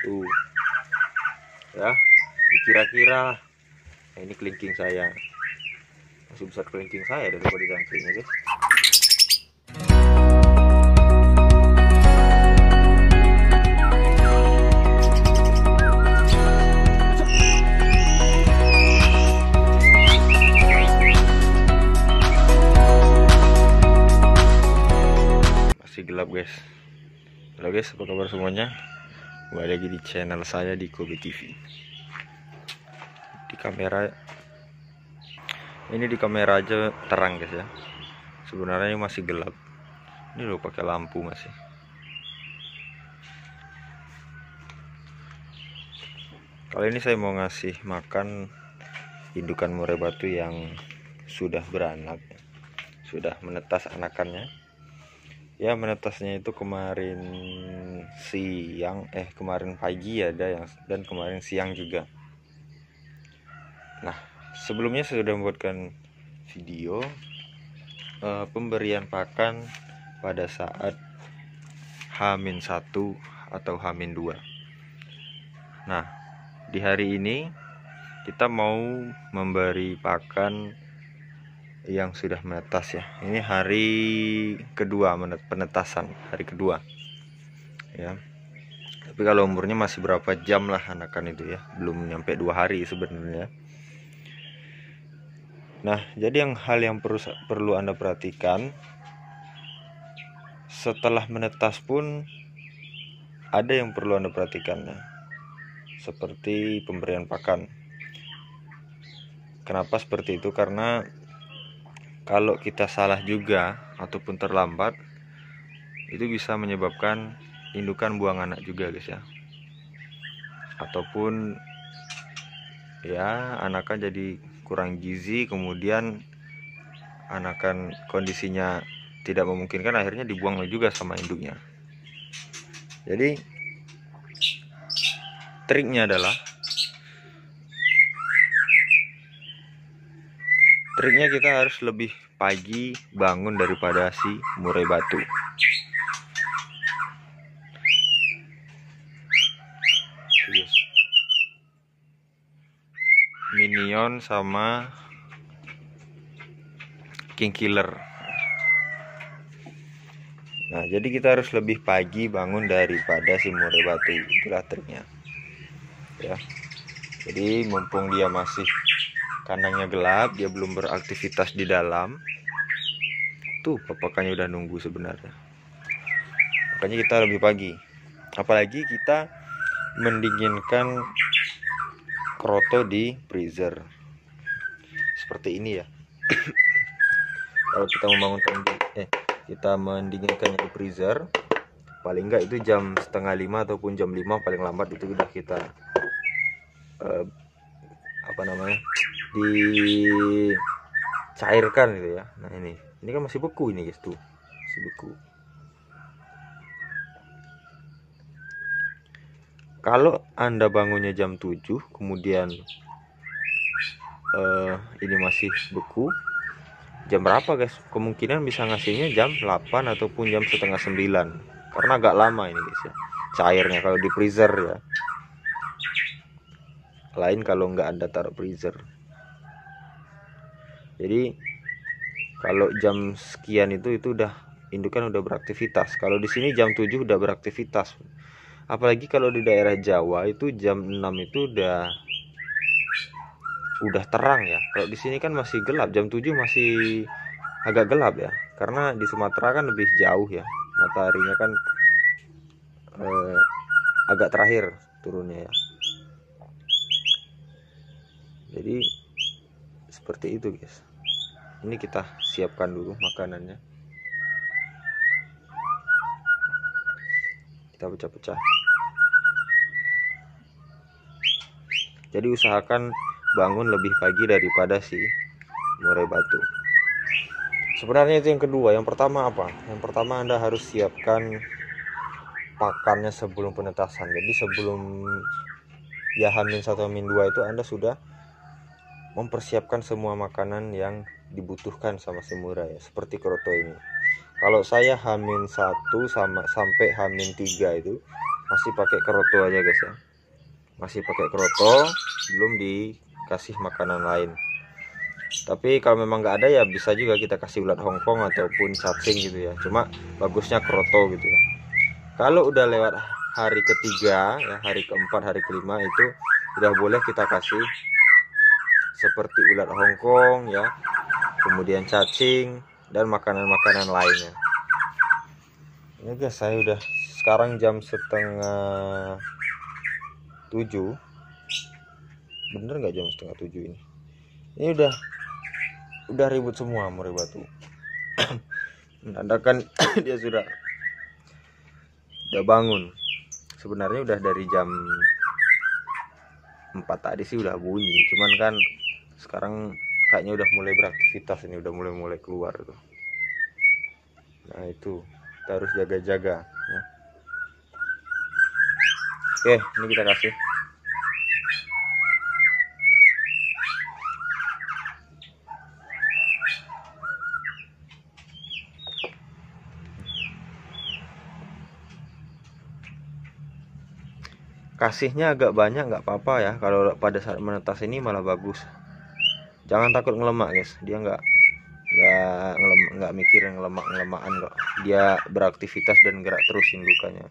Tuh ya, dikira-kira. Nah, ini kelingking saya masih besar kelingking saya daripada jangkriknya guys. Masih gelap guys. Halo guys, apa kabar semuanya? Kembali lagi di channel saya di Kobe TV. Di kamera aja terang guys ya. Sebenarnya ini masih gelap. Ini loh pakai lampu masih. Kali ini saya mau ngasih makan indukan murai batu yang sudah beranak, sudah menetas anakannya. Ya, menetasnya itu kemarin pagi ada yang, dan kemarin siang juga. Nah, sebelumnya saya sudah membuatkan video pemberian pakan pada saat H-1 atau H-2. Nah, di hari ini kita mau memberi pakan yang sudah menetas ya. Ini hari kedua penetasan, hari kedua ya. Tapi kalau umurnya masih berapa jam lah anakan itu ya, belum nyampe 2 hari sebenarnya. Nah, jadi hal yang perlu Anda perhatikan, setelah menetas pun ada yang perlu Anda perhatikan ya, seperti pemberian pakan. Kenapa seperti itu? Karena kalau kita salah juga ataupun terlambat, itu bisa menyebabkan indukan buang anak juga guys ya, ataupun ya anakan jadi kurang gizi, kemudian anakan kondisinya tidak memungkinkan, akhirnya dibuang juga sama induknya. Jadi triknya kita harus lebih pagi bangun daripada si murai batu. Minion sama king killer. Nah, jadi kita harus lebih pagi bangun daripada si murai batu. Itulah triknya ya. Jadi mumpung dia masih kandangnya gelap, dia belum beraktivitas di dalam. Tuh, papakannya udah nunggu sebenarnya. Makanya kita lebih pagi. Apalagi kita mendinginkan kroto di freezer. Seperti ini ya. Kalau kita kita mendinginkannya di freezer, paling enggak itu jam 4:30 ataupun jam 5 paling lambat itu udah kita dicairkan gitu ya. Nah, ini kan masih beku ini guys, tuh masih beku. Kalau Anda bangunnya jam 7 kemudian ini masih beku, jam berapa guys? Kemungkinan bisa ngasihnya jam 8 ataupun jam setengah 9, karena agak lama ini guys ya cairnya kalau di freezer ya. Lain kalau nggak Anda taruh freezer. Jadi kalau jam sekian itu udah indukan udah beraktivitas. Kalau di sini jam 7 udah beraktivitas. Apalagi kalau di daerah Jawa itu jam 6 itu udah terang ya. Kalau di sini kan masih gelap, jam 7 masih agak gelap ya. Karena di Sumatera kan lebih jauh ya. Mataharinya kan agak terakhir turunnya ya. Jadi seperti itu guys. Ini kita siapkan dulu makanannya. Kita pecah-pecah. Jadi usahakan bangun lebih pagi daripada si murai batu. Sebenarnya itu yang kedua. Yang pertama apa? Yang pertama Anda harus siapkan pakannya sebelum penetasan. Jadi sebelum ya H-1 H-2 itu Anda sudah mempersiapkan semua makanan yang dibutuhkan sama si murai ya, seperti kroto ini. Kalau saya H-1 sampai H-3 itu masih pakai keroto aja guys ya, masih pakai keroto, belum dikasih makanan lain. Tapi kalau memang nggak ada ya bisa juga kita kasih ulat Hongkong ataupun cacing gitu ya, cuma bagusnya keroto gitu ya. Kalau udah lewat hari ketiga ya, hari keempat, hari kelima itu udah boleh kita kasih seperti ulat Hongkong ya, kemudian cacing dan makanan-makanan lainnya. Ini guys, saya udah sekarang jam 6:30, bener nggak jam 6:30 ini? Ini udah ribut semua murai batu. Menandakan dia sudah bangun. Sebenarnya udah dari jam 4 tadi sih udah bunyi, cuman kan sekarang kayaknya udah mulai beraktivitas, ini udah mulai keluar tuh. Nah itu kita harus jaga-jaga ya. Oke, ini kita kasih. Kasihnya agak banyak nggak apa-apa ya, kalau pada saat menetas ini malah bagus. Jangan takut ngelemak guys, dia nggak mikir yang ngelemak-ngelemakan kok. Dia beraktivitas dan gerak terus indukannya,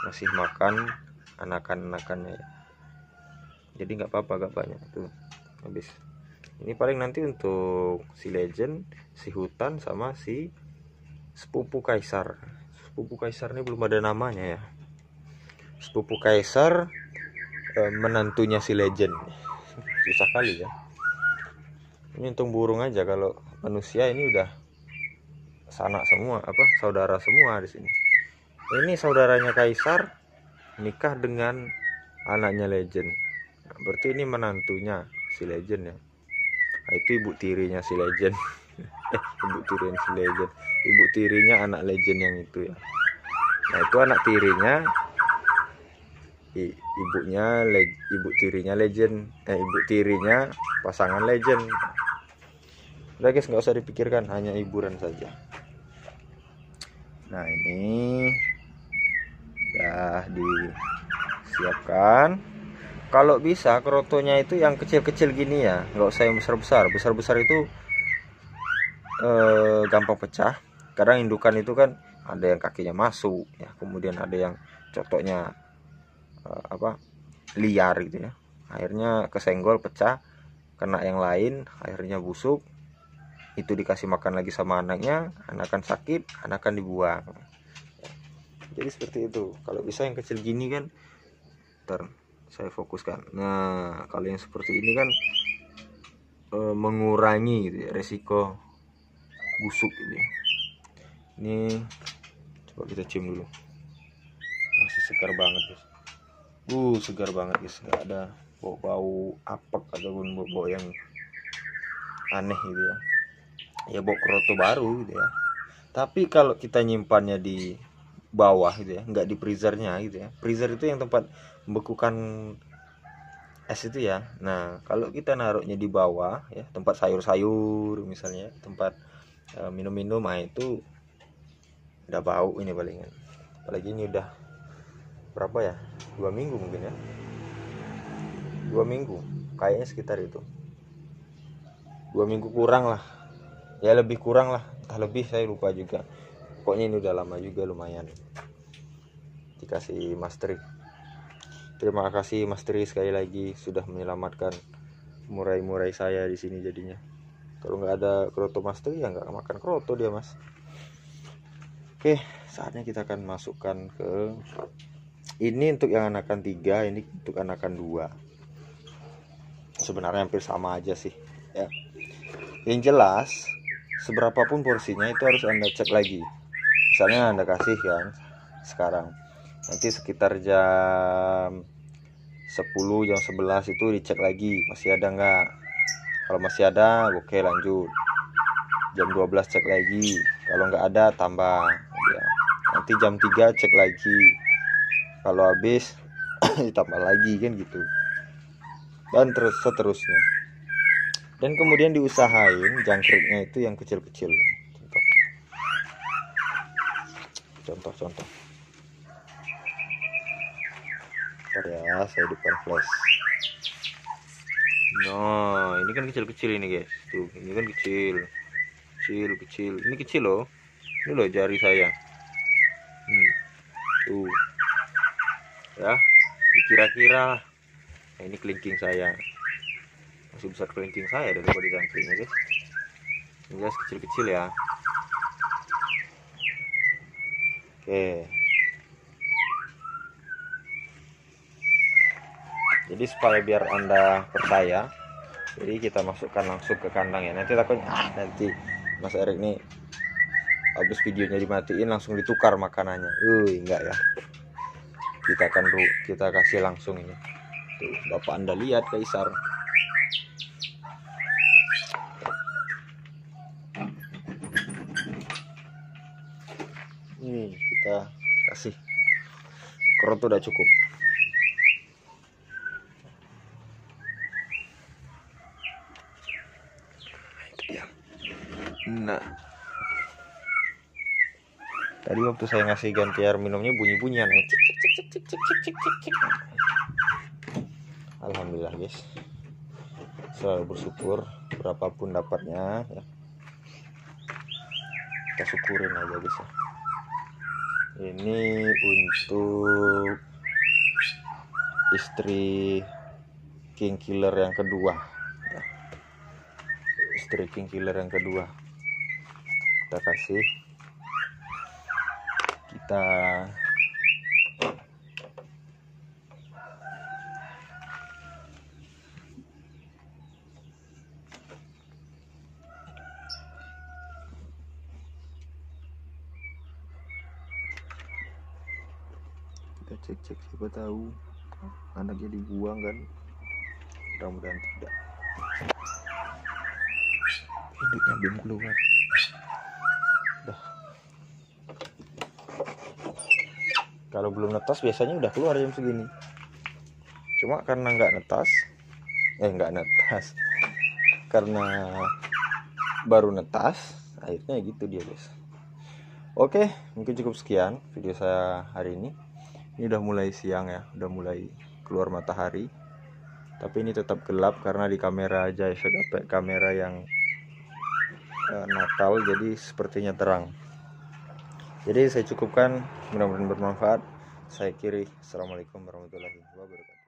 masih makan anakan-anakannya ya. Jadi nggak apa-apa, agak banyak tuh habis. Ini paling nanti untuk si legend, si hutan, sama si sepupu kaisar. Sepupu kaisar ini belum ada namanya ya. Sepupu kaisar, menantunya si legend. Susah kali ya. Ini untung burung aja, kalau manusia ini udah sanak semua, saudara semua di sini. Ini saudaranya kaisar nikah dengan anaknya legend. Nah, berarti ini menantunya si legend ya. Nah, itu ibu tirinya si legend. Ibu tirinya si legend. Ibu tirinya anak legend yang itu ya. Nah, itu anak tirinya, ibu tirinya legend, ibu tirinya pasangan legend. Udah guys, nggak usah dipikirkan, hanya hiburan saja. Nah ini udah disiapkan. Kalau bisa kerotonya itu yang kecil-kecil gini ya, nggak usah yang besar-besar. Besar-besar itu gampang pecah. Kadang indukan itu kan ada yang kakinya masuk ya, kemudian ada yang cotoknya liar gitu ya, akhirnya kesenggol, pecah, kena yang lain, akhirnya busuk. Itu dikasih makan lagi sama anaknya, anakan sakit, anakan dibuang. Jadi seperti itu. Kalau bisa yang kecil gini kan, ntar saya fokuskan. Nah kalau yang seperti ini kan mengurangi gitu ya, resiko busuk gitu ya. Ini coba kita cium dulu, masih segar banget guys. Segar banget guys, nggak ada bau apek ataupun bau yang aneh gitu ya. Ya bau keroto baru gitu ya. Tapi kalau kita nyimpannya di bawah gitu ya, nggak di freezernya gitu ya. Freezer itu yang tempat membekukan es itu ya. Nah kalau kita naruhnya di bawah ya, tempat sayur-sayur misalnya, tempat minum-minum, itu udah bau ini palingan. Apalagi ini udah berapa ya, 2 minggu mungkin ya, 2 minggu kayaknya, sekitar itu 2 minggu kurang lah ya, lebih kurang lah, entah lebih saya lupa juga. Pokoknya ini udah lama juga, lumayan dikasih Mastri. Terima kasih Mastri sekali lagi sudah menyelamatkan murai-murai saya di sini jadinya. Kalau nggak ada keroto Mastri ya nggak makan keroto dia mas. Oke, saatnya kita akan masukkan ke ini untuk yang anakan 3, ini untuk anakan 2. Sebenarnya hampir sama aja sih ya. Yang jelas seberapapun porsinya itu harus Anda cek lagi. Misalnya Anda kasih kan sekarang, nanti sekitar jam 10, jam 11 itu dicek lagi masih ada nggak. Kalau masih ada, oke lanjut. Jam 12 cek lagi, kalau nggak ada tambah ya. Nanti jam 3 cek lagi, kalau habis ditambah lagi kan gitu, dan terus seterusnya. Dan kemudian diusahain jangkriknya itu yang kecil-kecil. Contoh Ya, saya hidupkan flash. Nah, ini kan kecil-kecil ini guys. Tuh, ini kan kecil. Kecil. Ini kecil loh. Ini loh jari saya. Tuh. Ya, dikira-kira. Nah, ini kelingking saya. Masih besar kelingking saya daripada jangkringnya guys. Ini guys kecil-kecil ya. Oke. Jadi supaya biar Anda percaya, jadi kita masukkan langsung ke kandang ya. Nanti takutnya nanti Mas Erik nih habis videonya dimatiin langsung ditukar makanannya. Enggak ya. Kita kasih langsung ini. Tuh, Bapak Anda lihat Kaisar. Ini kita kasih. Kerot udah cukup. Nah, tadi waktu saya ngasih ganti air minumnya bunyi-bunyian ya. Alhamdulillah guys, selalu bersyukur berapapun dapatnya ya. Kita syukurin aja guys ya. Ini untuk istri king killer yang kedua ya. Istri king killer yang kedua kita kasih. Kita cek siapa tahu anaknya dibuang kan, mudah-mudahan tidak. Induknya belum keluar. Dah. Kalau belum netas biasanya udah keluar jam segini. Cuma karena nggak netas, karena baru netas, akhirnya gitu dia guys. Oke, mungkin cukup sekian video saya hari ini. Ini udah mulai siang ya, udah mulai keluar matahari. Tapi ini tetap gelap karena di kamera aja saya pakai kamera yang nakal, jadi sepertinya terang. Jadi saya cukupkan, mudah-mudahan bermanfaat. Saya akhiri. Assalamualaikum warahmatullahi wabarakatuh.